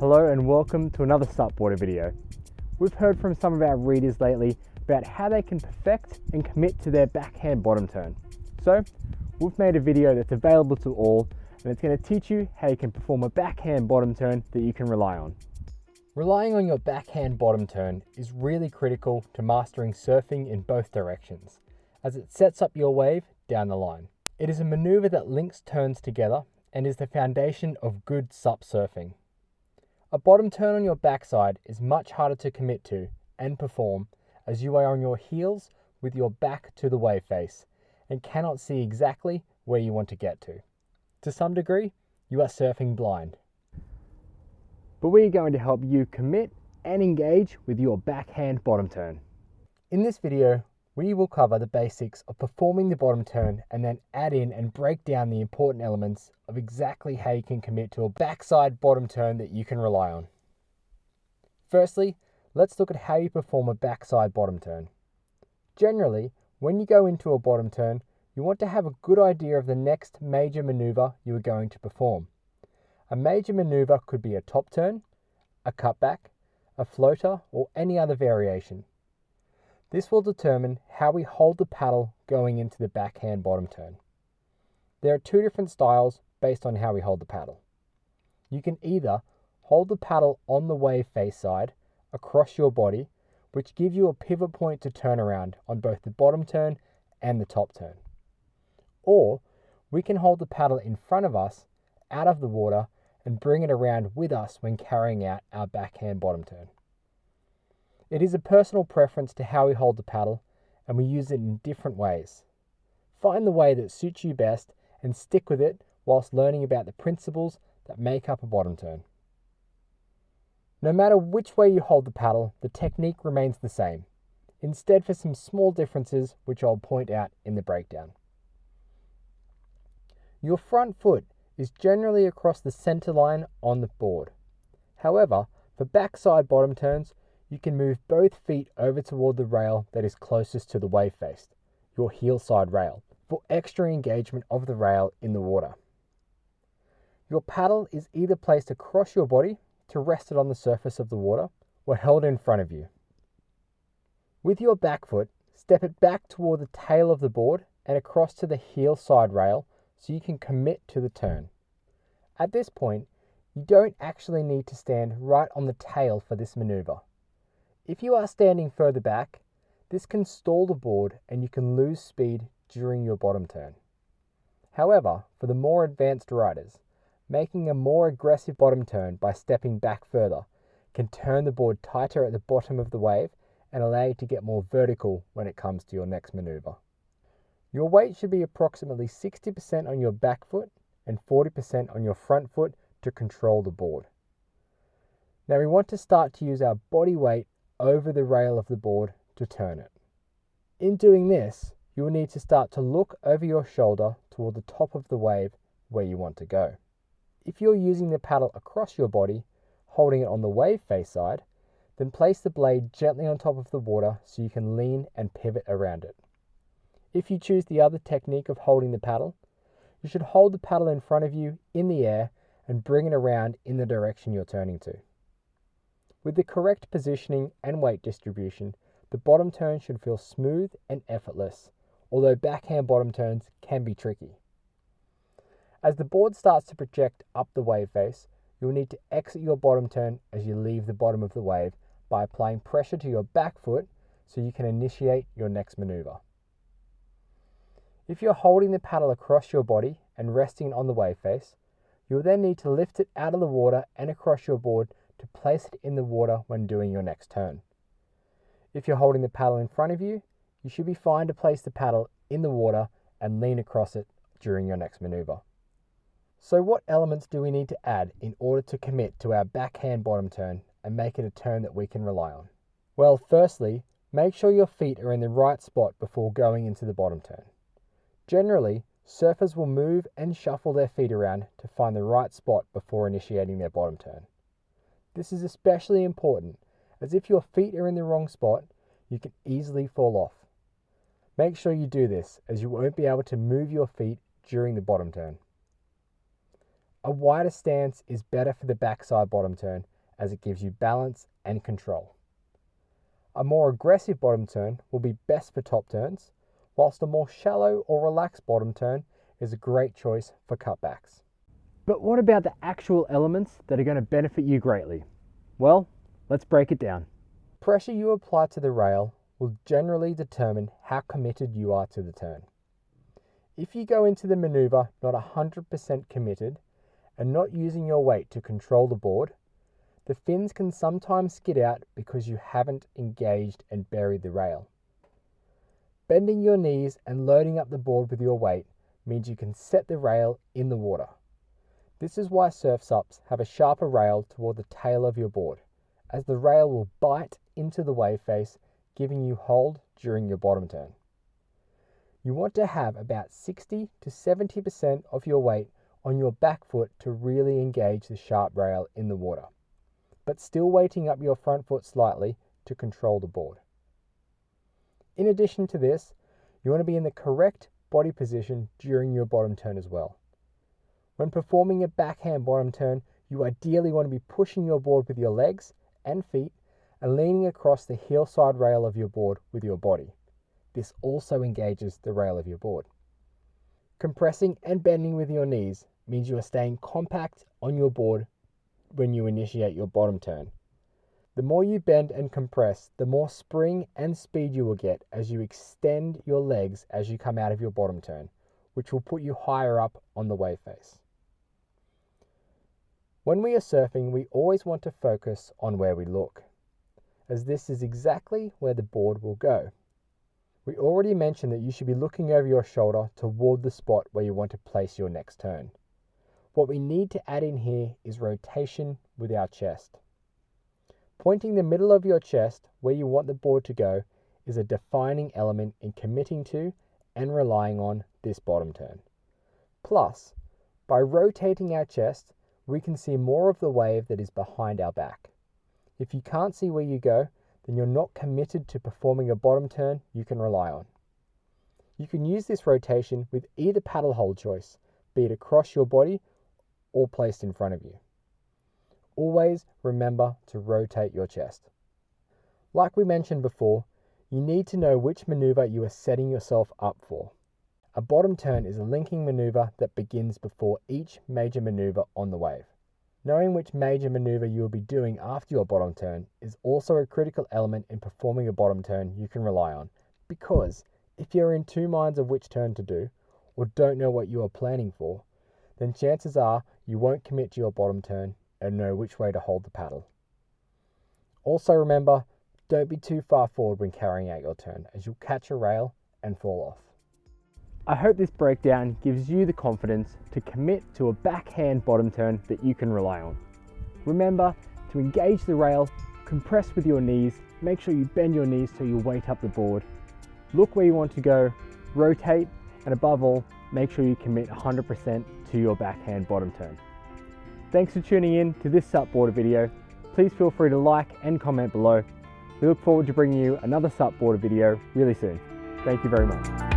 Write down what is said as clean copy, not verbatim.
Hello and welcome to another SUPboarder video. We've heard from some of our readers lately about how they can perfect and commit to their backhand bottom turn. So we've made a video that's available to all, and it's going to teach you how you can perform a backhand bottom turn that you can rely on. Relying on your backhand bottom turn is really critical to mastering surfing in both directions, as it sets up your wave down the line. It is a maneuver that links turns together and is the foundation of good SUP surfing. A bottom turn on your backside is much harder to commit to and perform as you are on your heels with your back to the wave face and cannot see exactly where you want to get to. To some degree, you are surfing blind. But we're going to help you commit and engage with your backhand bottom turn. In this video, we will cover the basics of performing the bottom turn and then add in and break down the important elements of exactly how you can commit to a backside bottom turn that you can rely on. Firstly, let's look at how you perform a backside bottom turn. Generally, when you go into a bottom turn, you want to have a good idea of the next major maneuver you are going to perform. A major maneuver could be a top turn, a cutback, a floater, or any other variation. This will determine how we hold the paddle going into the backhand bottom turn. There are two different styles based on how we hold the paddle. You can either hold the paddle on the wave face side across your body, which gives you a pivot point to turn around on both the bottom turn and the top turn. Or we can hold the paddle in front of us out of the water and bring it around with us when carrying out our backhand bottom turn. It is a personal preference to how we hold the paddle, and we use it in different ways. Find the way that suits you best and stick with it whilst learning about the principles that make up a bottom turn. No matter which way you hold the paddle, the technique remains the same, instead for some small differences which I'll point out in the breakdown. Your front foot is generally across the center line on the board. However, for backside bottom turns, you can move both feet over toward the rail that is closest to the wave face, your heel side rail, for extra engagement of the rail in the water. Your paddle is either placed across your body to rest it on the surface of the water or held in front of you. With your back foot, step it back toward the tail of the board and across to the heel side rail so you can commit to the turn. At this point, you don't actually need to stand right on the tail for this maneuver. If you are standing further back, this can stall the board and you can lose speed during your bottom turn. However, for the more advanced riders, making a more aggressive bottom turn by stepping back further can turn the board tighter at the bottom of the wave and allow you to get more vertical when it comes to your next maneuver. Your weight should be approximately 60% on your back foot and 40% on your front foot to control the board. Now we want to start to use our body weight over the rail of the board to turn it. In doing this, you will need to start to look over your shoulder toward the top of the wave where you want to go. If you're using the paddle across your body, holding it on the wave face side, then place the blade gently on top of the water so you can lean and pivot around it. If you choose the other technique of holding the paddle, you should hold the paddle in front of you in the air and bring it around in the direction you're turning to. With the correct positioning and weight distribution, the bottom turn should feel smooth and effortless, although backhand bottom turns can be tricky. As the board starts to project up the wave face, you will need to exit your bottom turn as you leave the bottom of the wave by applying pressure to your back foot so you can initiate your next maneuver. If you're holding the paddle across your body and resting on the wave face, you will then need to lift it out of the water and across your board to place it in the water when doing your next turn. If you're holding the paddle in front of you, you should be fine to place the paddle in the water and lean across it during your next maneuver. So what elements do we need to add in order to commit to our backhand bottom turn and make it a turn that we can rely on? Well, firstly, make sure your feet are in the right spot before going into the bottom turn. Generally, surfers will move and shuffle their feet around to find the right spot before initiating their bottom turn. This is especially important, as if your feet are in the wrong spot, you can easily fall off. Make sure you do this, as you won't be able to move your feet during the bottom turn. A wider stance is better for the backside bottom turn, as it gives you balance and control. A more aggressive bottom turn will be best for top turns, whilst a more shallow or relaxed bottom turn is a great choice for cutbacks. But what about the actual elements that are going to benefit you greatly? Well, let's break it down. Pressure you apply to the rail will generally determine how committed you are to the turn. If you go into the manoeuvre not 100% committed and not using your weight to control the board, the fins can sometimes skid out because you haven't engaged and buried the rail. Bending your knees and loading up the board with your weight means you can set the rail in the water. This is why surf SUPs have a sharper rail toward the tail of your board, as the rail will bite into the wave face, giving you hold during your bottom turn. You want to have about 60 to 70% of your weight on your back foot to really engage the sharp rail in the water, but still weighting up your front foot slightly to control the board. In addition to this, you want to be in the correct body position during your bottom turn as well. When performing a backhand bottom turn, you ideally want to be pushing your board with your legs and feet and leaning across the heel side rail of your board with your body. This also engages the rail of your board. Compressing and bending with your knees means you are staying compact on your board when you initiate your bottom turn. The more you bend and compress, the more spring and speed you will get as you extend your legs as you come out of your bottom turn, which will put you higher up on the wave face. When we are surfing, we always want to focus on where we look, as this is exactly where the board will go. We already mentioned that you should be looking over your shoulder toward the spot where you want to place your next turn. What we need to add in here is rotation with our chest. Pointing the middle of your chest where you want the board to go is a defining element in committing to and relying on this bottom turn. Plus, by rotating our chest, we can see more of the wave that is behind our back. If you can't see where you go, then you're not committed to performing a bottom turn you can rely on. You can use this rotation with either paddle hold choice, be it across your body or placed in front of you. Always remember to rotate your chest. Like we mentioned before, you need to know which maneuver you are setting yourself up for. A bottom turn is a linking maneuver that begins before each major maneuver on the wave. Knowing which major maneuver you will be doing after your bottom turn is also a critical element in performing a bottom turn you can rely on, because if you're in two minds of which turn to do, or don't know what you are planning for, then chances are you won't commit to your bottom turn and know which way to hold the paddle. Also remember, don't be too far forward when carrying out your turn, as you'll catch a rail and fall off. I hope this breakdown gives you the confidence to commit to a backhand bottom turn that you can rely on. Remember to engage the rail, compress with your knees, make sure you bend your knees so you weight up the board, look where you want to go, rotate, and above all, make sure you commit 100% to your backhand bottom turn. Thanks for tuning in to this SUPboarder video. Please feel free to like and comment below. We look forward to bringing you another SUPboarder video really soon. Thank you very much.